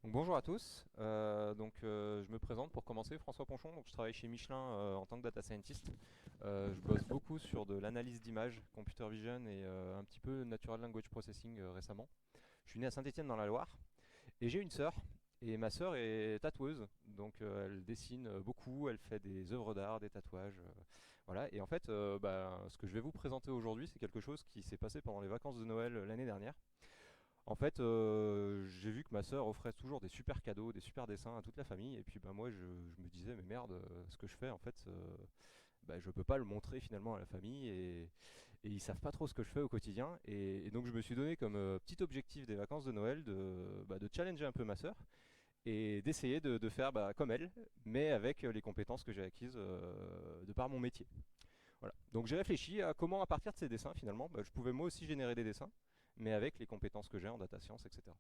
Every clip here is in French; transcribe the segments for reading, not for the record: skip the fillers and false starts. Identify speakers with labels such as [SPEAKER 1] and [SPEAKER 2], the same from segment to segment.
[SPEAKER 1] Donc, bonjour à tous. Je me présente pour commencer, François Ponchon. Donc, je travaille chez Michelin en tant que data scientist. Je bosse beaucoup sur de l'analyse d'images, computer vision et un petit peu natural language processing récemment. Je suis né à Saint-Étienne dans la Loire et j'ai une sœur. Et ma sœur est tatoueuse, donc elle dessine beaucoup, elle fait des œuvres d'art, des tatouages, voilà. Et en fait, ce que je vais vous présenter aujourd'hui, c'est quelque chose qui s'est passé pendant les vacances de Noël l'année dernière. En fait, j'ai vu que ma sœur offrait toujours des super cadeaux, des super dessins à toute la famille. Et puis bah, moi, je me disais, mais merde, ce que je fais, en fait, je peux pas le montrer finalement à la famille. Et ils savent pas trop ce que je fais au quotidien. Et donc je me suis donné comme petit objectif des vacances de Noël de challenger un peu ma sœur et d'essayer de faire comme elle, mais avec les compétences que j'ai acquises de par mon métier. Voilà. Donc j'ai réfléchi à comment, à partir de ces dessins, finalement, je pouvais moi aussi générer des dessins, mais avec les compétences que j'ai en data science, etc.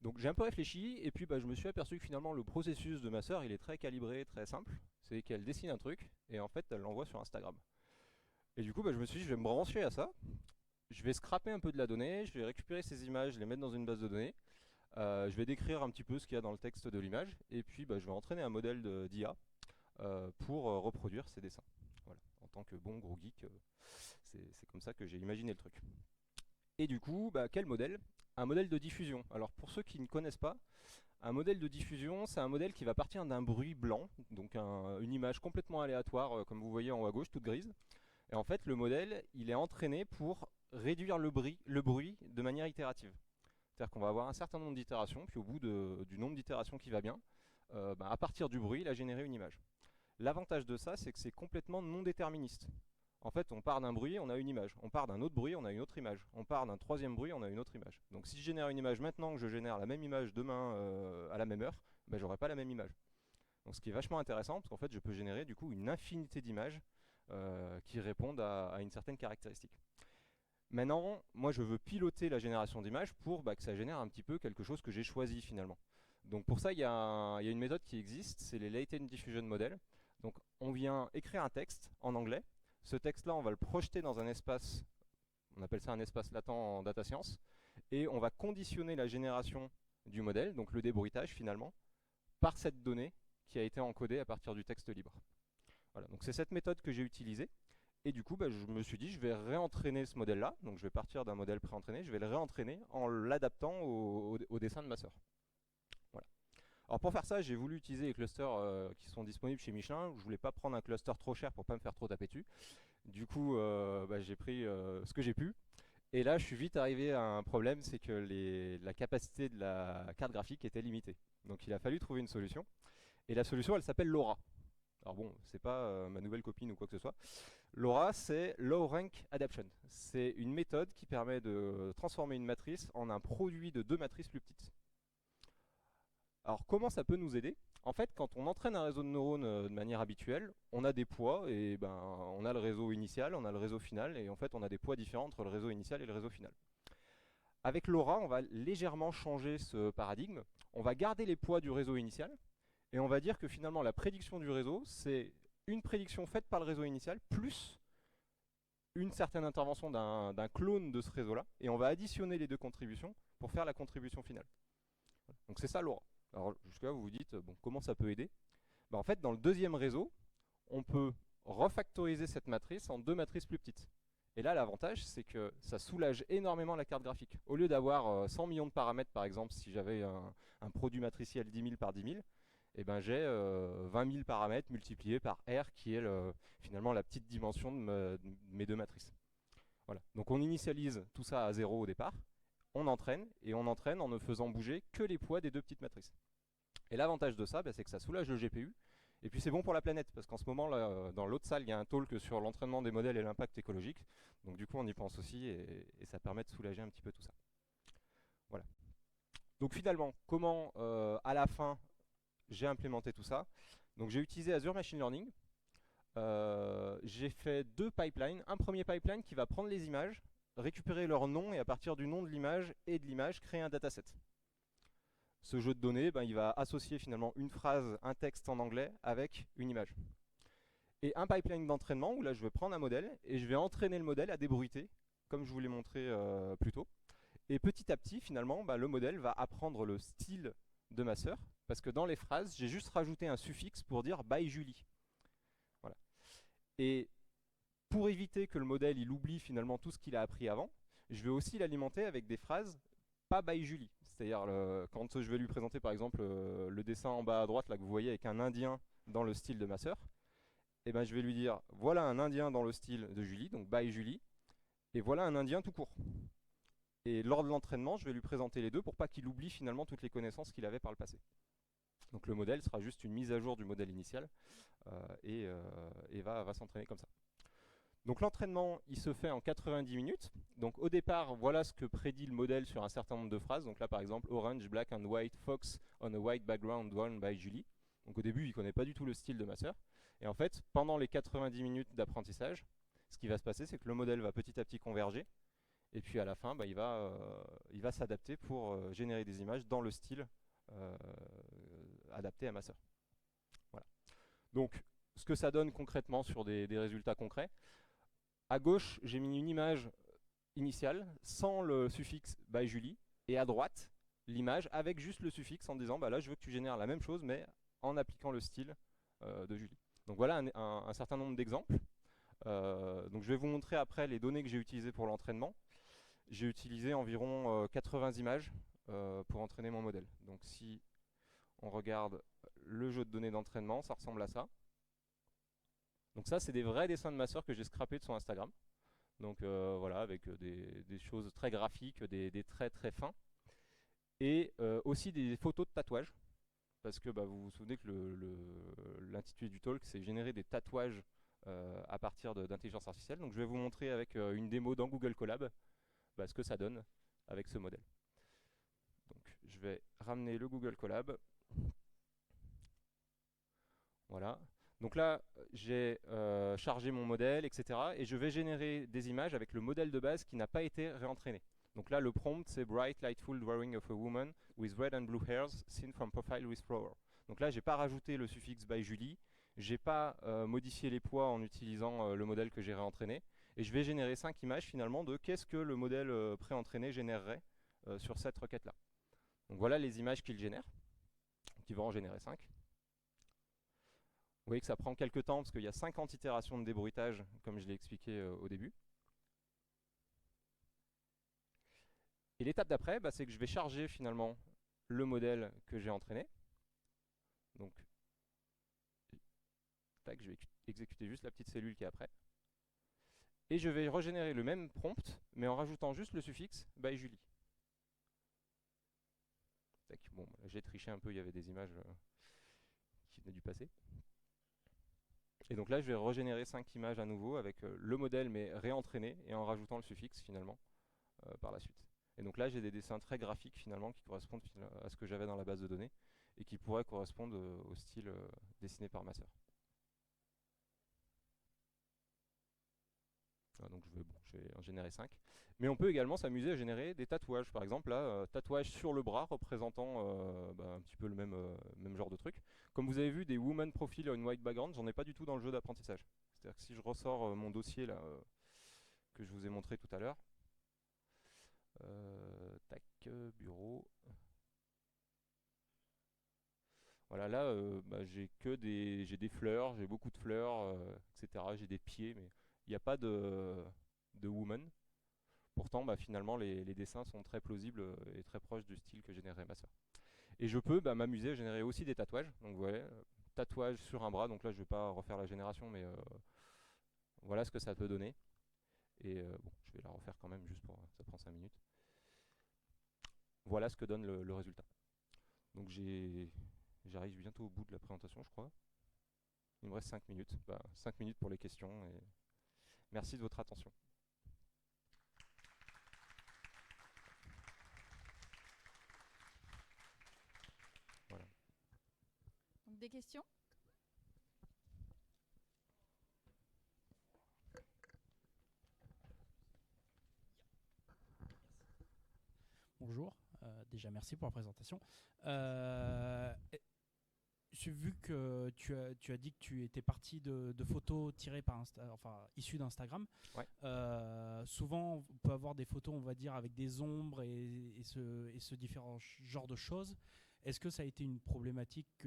[SPEAKER 1] Donc j'ai un peu réfléchi, et puis je me suis aperçu que finalement le processus de ma sœur, il est très calibré, très simple. C'est qu'elle dessine un truc, et en fait elle l'envoie sur Instagram. Et du coup, je me suis dit, je vais me brancher à ça, je vais scraper un peu de la donnée, je vais récupérer ces images, les mettre dans une base de données, je vais décrire un petit peu ce qu'il y a dans le texte de l'image, et puis je vais entraîner un modèle d'IA pour reproduire ces dessins. Voilà. En tant que bon gros geek, c'est comme ça que j'ai imaginé le truc. Et du coup, quel modèle? Un modèle de diffusion. Alors pour ceux qui ne connaissent pas, un modèle de diffusion, c'est un modèle qui va partir d'un bruit blanc, donc une image complètement aléatoire, comme vous voyez en haut à gauche, toute grise. Et en fait, le modèle, il est entraîné pour réduire le bruit de manière itérative. C'est-à-dire qu'on va avoir un certain nombre d'itérations, puis au bout du nombre d'itérations qui va bien, à partir du bruit, il a généré une image. L'avantage de ça, c'est que c'est complètement non déterministe. En fait, on part d'un bruit, on a une image. On part d'un autre bruit, on a une autre image. On part d'un troisième bruit, on a une autre image. Donc si je génère une image maintenant que je génère la même image demain à la même heure, j'aurai pas la même image. Donc ce qui est vachement intéressant, parce qu'en fait, je peux générer du coup une infinité d'images qui répondent à une certaine caractéristique. Maintenant, moi, je veux piloter la génération d'images pour que ça génère un petit peu quelque chose que j'ai choisi finalement. Donc pour ça, il y a une méthode qui existe, c'est les Latent Diffusion Models. Donc on vient écrire un texte en anglais. Ce texte-là, on va le projeter dans un espace, on appelle ça un espace latent en data science, et on va conditionner la génération du modèle, donc le débruitage finalement, par cette donnée qui a été encodée à partir du texte libre. Voilà, donc c'est cette méthode que j'ai utilisée. Et du coup, je me suis dit, je vais réentraîner ce modèle-là. Donc je vais partir d'un modèle préentraîné, je vais le réentraîner en l'adaptant au dessin de ma sœur. Voilà. Alors pour faire ça, j'ai voulu utiliser les clusters qui sont disponibles chez Michelin. Je voulais pas prendre un cluster trop cher pour pas me faire trop taper dessus. Du coup, j'ai pris ce que j'ai pu. Et là, je suis vite arrivé à un problème, c'est que la capacité de la carte graphique était limitée. Donc il a fallu trouver une solution. Et la solution, elle s'appelle LoRa. Alors bon, c'est pas ma nouvelle copine ou quoi que ce soit. LoRa, c'est Low Rank Adaptation. C'est une méthode qui permet de transformer une matrice en un produit de deux matrices plus petites. Alors comment ça peut nous aider? En fait, quand on entraîne un réseau de neurones de manière habituelle, on a des poids et on a le réseau initial, on a le réseau final et en fait on a des poids différents entre le réseau initial et le réseau final. Avec LoRa, on va légèrement changer ce paradigme. On va garder les poids du réseau initial et on va dire que finalement la prédiction du réseau, c'est une prédiction faite par le réseau initial plus une certaine intervention d'un clone de ce réseau-là, et on va additionner les deux contributions pour faire la contribution finale. Donc c'est ça LoRa. Alors jusque-là, vous vous dites, bon, comment ça peut aider? En fait, dans le deuxième réseau, on peut refactoriser cette matrice en deux matrices plus petites. Et là, l'avantage, c'est que ça soulage énormément la carte graphique. Au lieu d'avoir 100 millions de paramètres, par exemple, si j'avais un produit matriciel 10 000 par 10 000, j'ai 20 000 paramètres multipliés par R, qui est finalement la petite dimension de mes deux matrices. Voilà. Donc on initialise tout ça à 0 au départ, on entraîne, et on entraîne en ne faisant bouger que les poids des deux petites matrices. Et l'avantage de ça, c'est que ça soulage le GPU, et puis c'est bon pour la planète, parce qu'en ce moment, là, dans l'autre salle, il y a un talk sur l'entraînement des modèles et l'impact écologique, donc du coup on y pense aussi, et ça permet de soulager un petit peu tout ça. Voilà. Donc finalement, comment à la fin j'ai implémenté tout ça? Donc j'ai utilisé Azure Machine Learning. J'ai fait deux pipelines. Un premier pipeline qui va prendre les images, récupérer leur nom et à partir du nom de l'image et de l'image, créer un dataset. Ce jeu de données, il va associer finalement une phrase, un texte en anglais avec une image. Et un pipeline d'entraînement où là je vais prendre un modèle et je vais entraîner le modèle à débruiter, comme je vous l'ai montré plus tôt. Et petit à petit, finalement, bah, le modèle va apprendre le style de ma sœur, parce que dans les phrases, j'ai juste rajouté un suffixe pour dire by Julie. Voilà. Et pour éviter que le modèle il oublie finalement tout ce qu'il a appris avant, je vais aussi l'alimenter avec des phrases pas by Julie. C'est-à-dire quand je vais lui présenter par exemple le dessin en bas à droite là que vous voyez avec un indien dans le style de ma sœur, et ben je vais lui dire voilà un indien dans le style de Julie, donc by Julie, et voilà un indien tout court. Et lors de l'entraînement, je vais lui présenter les deux pour pas qu'il oublie finalement toutes les connaissances qu'il avait par le passé. Donc le modèle sera juste une mise à jour du modèle initial et va s'entraîner comme ça. Donc l'entraînement, il se fait en 90 minutes. Donc au départ, voilà ce que prédit le modèle sur un certain nombre de phrases. Donc là par exemple, orange, black and white, fox on a white background drawn by Julie. Donc au début, il ne connaît pas du tout le style de ma sœur. Et en fait, pendant les 90 minutes d'apprentissage, ce qui va se passer, c'est que le modèle va petit à petit converger. Et puis à la fin, bah, il va s'adapter pour générer des images dans le style euh, adapté à ma sœur. Voilà. Donc ce que ça donne concrètement sur des résultats concrets. À gauche, j'ai mis une image initiale sans le suffixe by Julie, et à droite, l'image avec juste le suffixe en disant bah là je veux que tu génères la même chose mais en appliquant le style de Julie. Donc voilà un certain nombre d'exemples. Donc je vais vous montrer après les données que j'ai utilisées pour l'entraînement. J'ai utilisé environ 80 images pour entraîner mon modèle. Donc si on regarde le jeu de données d'entraînement, ça ressemble à ça. Donc ça, c'est des vrais dessins de ma sœur que j'ai scrappés de son Instagram. Donc voilà, avec des choses très graphiques, des traits très fins. Et aussi des photos de tatouages. Parce que bah, vous vous souvenez que l'intitulé du talk, c'est générer des tatouages à partir d'intelligence artificielle. Donc je vais vous montrer avec une démo dans Google Colab bah, ce que ça donne avec ce modèle. Donc je vais ramener le Google Colab. Voilà. Donc là, j'ai chargé mon modèle, etc. Et je vais générer des images avec le modèle de base qui n'a pas été réentraîné. Donc là, le prompt, c'est Bright Lightful Drawing of a Woman with Red and Blue Hairs seen from profile with flower. Donc là, j'ai pas rajouté le suffixe by Julie, j'ai pas modifié les poids en utilisant le modèle que j'ai réentraîné, et je vais générer 5 images finalement de qu'est-ce que le modèle préentraîné générerait sur cette requête-là. Donc voilà les images qu'il génère, qui vont en générer 5. Vous voyez que ça prend quelques temps parce qu'il y a 50 itérations de débruitage, comme je l'ai expliqué au début. Et l'étape d'après, bah, c'est que je vais charger finalement le modèle que j'ai entraîné. Donc, tac, je vais exécuter juste la petite cellule qui est après. Et je vais régénérer le même prompt, mais en rajoutant juste le suffixe by Julie. Tac, bon, j'ai triché un peu, il y avait des images qui venaient du passé. Et donc là, je vais régénérer 5 images à nouveau avec le modèle, mais réentraîné, et en rajoutant le suffixe finalement par la suite. Et donc là, j'ai des dessins très graphiques finalement qui correspondent à ce que j'avais dans la base de données et qui pourraient correspondre au style dessiné par ma sœur. Donc je vais en générer 5. Mais on peut également s'amuser à générer des tatouages. Par exemple, là, tatouage sur le bras représentant un petit peu le même genre de truc. Comme vous avez vu, des woman profile on white background, j'en ai pas du tout dans le jeu d'apprentissage. C'est-à-dire que si je ressors mon dossier là, que je vous ai montré tout à l'heure, tac, bureau. Voilà, là, j'ai des fleurs, j'ai beaucoup de fleurs, etc. J'ai des pieds, mais il n'y a pas de woman. Pourtant, finalement, les dessins sont très plausibles et très proches du style que générait ma sœur. Et je peux m'amuser à générer aussi des tatouages. Donc, vous voyez, tatouage sur un bras. Donc là, je ne vais pas refaire la génération, mais voilà ce que ça peut donner. Et bon, je vais la refaire quand même, juste pour ça prend 5 minutes. Voilà ce que donne le résultat. Donc j'arrive bientôt au bout de la présentation, je crois. Il me reste 5 minutes. 5 minutes pour les questions. Et merci de votre attention. Voilà.
[SPEAKER 2] Donc des questions ?
[SPEAKER 3] Bonjour, déjà merci pour la présentation. j'ai vu que tu as dit que tu étais parti de photos tirées par issues d'Instagram.
[SPEAKER 1] Ouais.
[SPEAKER 3] Souvent, on peut avoir des photos, on va dire, avec des ombres et ce différent genre de choses. Est-ce que ça a été une problématique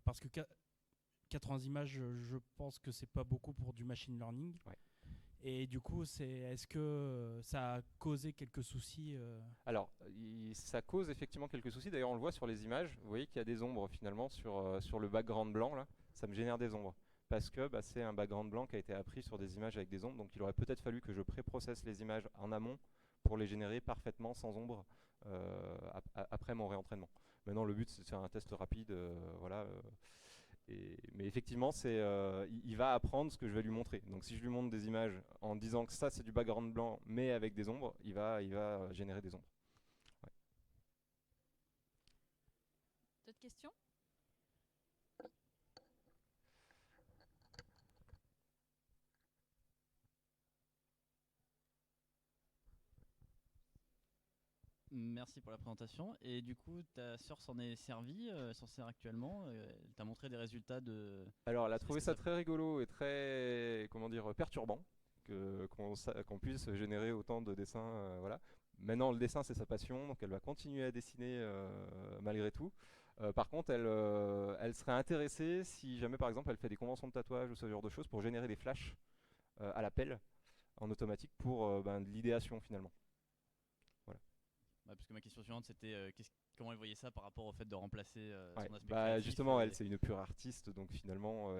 [SPEAKER 3] parce que 80 images, je pense que c'est pas beaucoup pour du machine learning.
[SPEAKER 1] Ouais.
[SPEAKER 3] Et du coup, est-ce que ça a causé quelques soucis
[SPEAKER 1] Alors, ça cause effectivement quelques soucis. D'ailleurs, on le voit sur les images. Vous voyez qu'il y a des ombres finalement sur le background blanc là. Ça me génère des ombres parce que c'est un background blanc qui a été appris sur des images avec des ombres. Donc, il aurait peut-être fallu que je pré-processe les images en amont pour les générer parfaitement sans ombre après mon réentraînement. Maintenant, le but c'est de faire un test rapide, voilà. Mais effectivement, il va apprendre ce que je vais lui montrer. Donc si je lui montre des images en disant que ça c'est du background blanc mais avec des ombres, il va générer des ombres. Ouais.
[SPEAKER 2] D'autres questions?
[SPEAKER 4] Merci pour la présentation. Et du coup, ta sœur s'en est servie, s'en sert actuellement. Elle t'a montré des résultats de.
[SPEAKER 1] Alors elle a
[SPEAKER 4] Est-ce
[SPEAKER 1] trouvé
[SPEAKER 4] que
[SPEAKER 1] ça
[SPEAKER 4] ça-
[SPEAKER 1] très rigolo et très, comment dire, perturbant qu'on puisse générer autant de dessins. Voilà. Maintenant le dessin c'est sa passion, donc elle va continuer à dessiner malgré tout. Par contre, elle serait intéressée si jamais par exemple elle fait des conventions de tatouage ou ce genre de choses pour générer des flashs à la pelle en automatique pour de l'idéation finalement. Voilà.
[SPEAKER 4] Parce que ma question suivante, c'était comment elle voyait ça par rapport au fait de remplacer
[SPEAKER 1] Ouais.
[SPEAKER 4] son aspect créatif.
[SPEAKER 1] Justement, elle c'est une pure artiste, donc finalement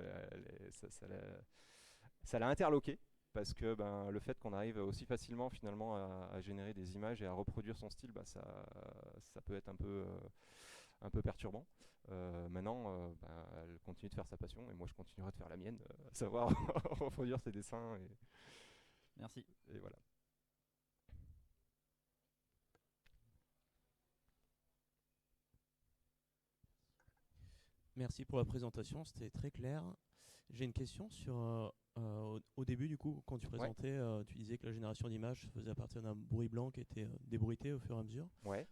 [SPEAKER 1] ça l'a interloqué parce que le fait qu'on arrive aussi facilement finalement à générer des images et à reproduire son style, ça peut être un peu perturbant. Maintenant, elle continue de faire sa passion et moi je continuerai de faire la mienne, à savoir reproduire ses dessins
[SPEAKER 4] Merci.
[SPEAKER 1] et voilà.
[SPEAKER 5] Merci pour la présentation, c'était très clair. J'ai une question sur au début du coup, quand tu présentais, tu disais que la génération d'images se faisait à partir d'un bruit blanc qui était débruité au fur et à mesure.
[SPEAKER 1] Ouais.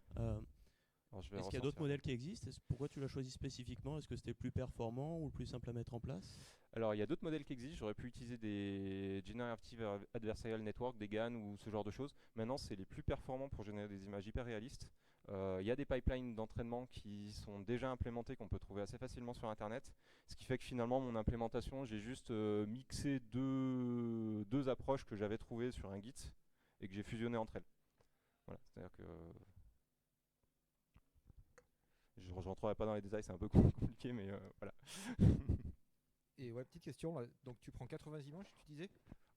[SPEAKER 5] Est-ce qu'il y a d'autres modèles qui existent? Pourquoi tu l'as choisi spécifiquement? Est-ce que c'était le plus performant ou le plus simple à mettre en place?
[SPEAKER 1] Alors il y a d'autres modèles qui existent, j'aurais pu utiliser des Generative Adversarial Network, des GAN ou ce genre de choses. Maintenant c'est les plus performants pour générer des images hyper réalistes. Il y a des pipelines d'entraînement qui sont déjà implémentés, qu'on peut trouver assez facilement sur internet. Ce qui fait que finalement mon implémentation, j'ai juste mixé deux approches que j'avais trouvées sur un Git et que j'ai fusionné entre elles. Voilà, c'est-à-dire que je ne rentrerai pas dans les détails, c'est un peu compliqué, mais voilà.
[SPEAKER 6] Et ouais, petite question, là. Donc tu prends 80 images, tu disais?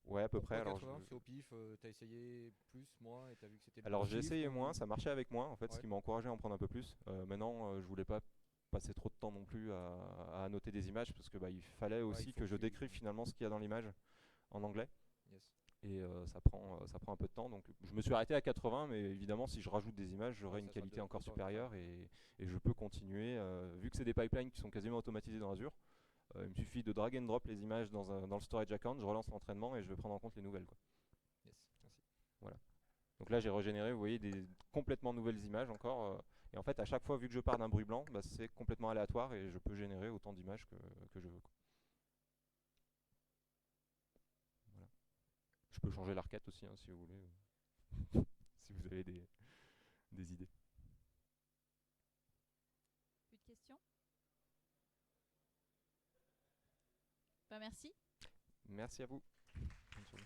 [SPEAKER 1] Ouais, à peu près.
[SPEAKER 6] Pourquoi
[SPEAKER 1] Alors,
[SPEAKER 6] 80, c'est au pif, t'as essayé plus, moins, et t'as vu que c'était
[SPEAKER 1] alors
[SPEAKER 6] plus
[SPEAKER 1] j'ai
[SPEAKER 6] au pif,
[SPEAKER 1] essayé
[SPEAKER 6] ou-
[SPEAKER 1] moins, ça marchait avec moi en fait, ce
[SPEAKER 6] Ouais.
[SPEAKER 1] qui m'a encouragé à en prendre un peu plus. Maintenant, je voulais pas passer trop de temps non plus à annoter des images parce que il fallait
[SPEAKER 6] Ouais,
[SPEAKER 1] aussi
[SPEAKER 6] il faut
[SPEAKER 1] que je
[SPEAKER 6] tu-
[SPEAKER 1] décrive finalement ce qu'il y a dans l'image en anglais.
[SPEAKER 6] Yes.
[SPEAKER 1] Et ça prend un peu de temps. Donc je me suis arrêté à 80, mais évidemment si je rajoute des images, j'aurai
[SPEAKER 6] Ouais,
[SPEAKER 1] une
[SPEAKER 6] ça sera
[SPEAKER 1] qualité
[SPEAKER 6] de
[SPEAKER 1] encore
[SPEAKER 6] tout le temps,
[SPEAKER 1] supérieure et je peux continuer. Vu que c'est des pipelines qui sont quasiment automatisés dans Azure, il me suffit de drag and drop les images dans le storage account, je relance l'entraînement et je vais prendre en compte les nouvelles, quoi.
[SPEAKER 6] Yes, merci.
[SPEAKER 1] Voilà. Donc là j'ai régénéré, vous voyez, des complètement nouvelles images encore. Et en fait à chaque fois, vu que je pars d'un bruit blanc, c'est complètement aléatoire et je peux générer autant d'images que je veux, quoi. Voilà. Je peux changer l'arcade aussi, hein, si vous voulez, si vous avez des idées.
[SPEAKER 2] Plus de questions? Merci.
[SPEAKER 1] Merci à vous. Bonne journée.